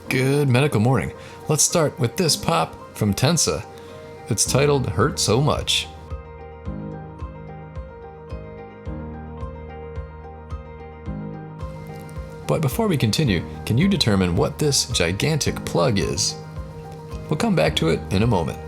Good medical morning. Let's start with this pop from Tensa. It's titled Hurt So Much. But before we continue, can you determine what this gigantic plug is? We'll come back to it in a moment.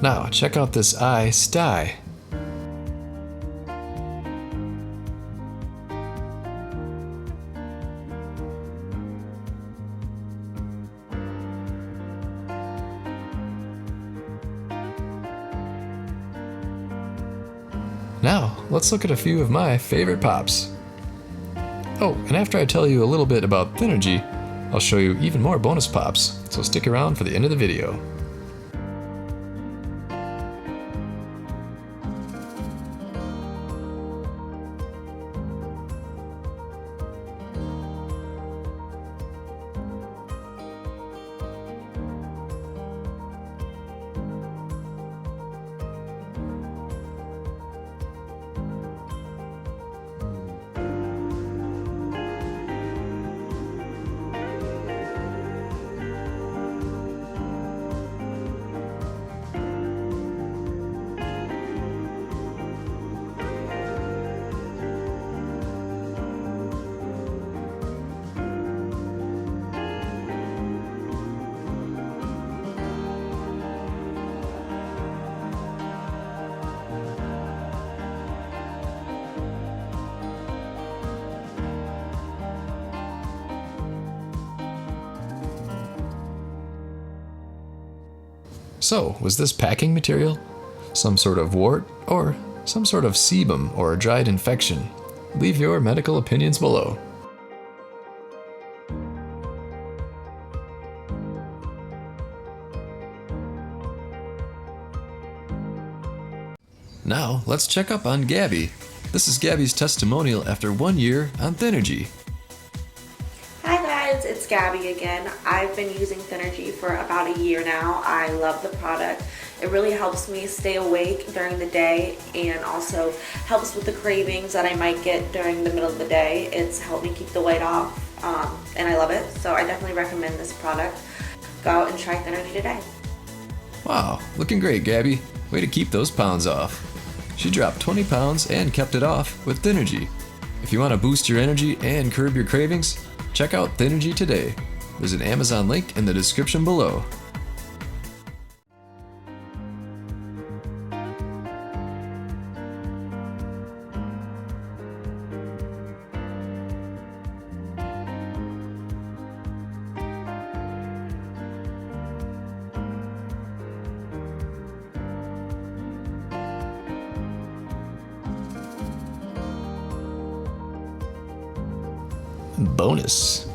Now, check out this eye sty. Now, let's look at a few of my favorite pops. Oh, and after I tell you a little bit about Thynergy, I'll show you even more bonus pops, so stick around for the end of the video. So, was this packing material? Some sort of wart? Or some sort of sebum or dried infection? Leave your medical opinions below. Now, let's check up on Gabby. This is Gabby's testimonial after 1 year on Thynergy. Hi guys, it's Gabby again. I've been using Thynergy for about a year now. I love the product. It really helps me stay awake during the day and also helps with the cravings that I might get during the middle of the day. It's helped me keep the weight off and I love it. So I definitely recommend this product. Go out and try Thynergy today. Wow, looking great, Gabby. Way to keep those pounds off. She dropped 20 pounds and kept it off with Thynergy. If you want to boost your energy and curb your cravings, check out Thynergy today. There's an Amazon link in the description below. Bonus.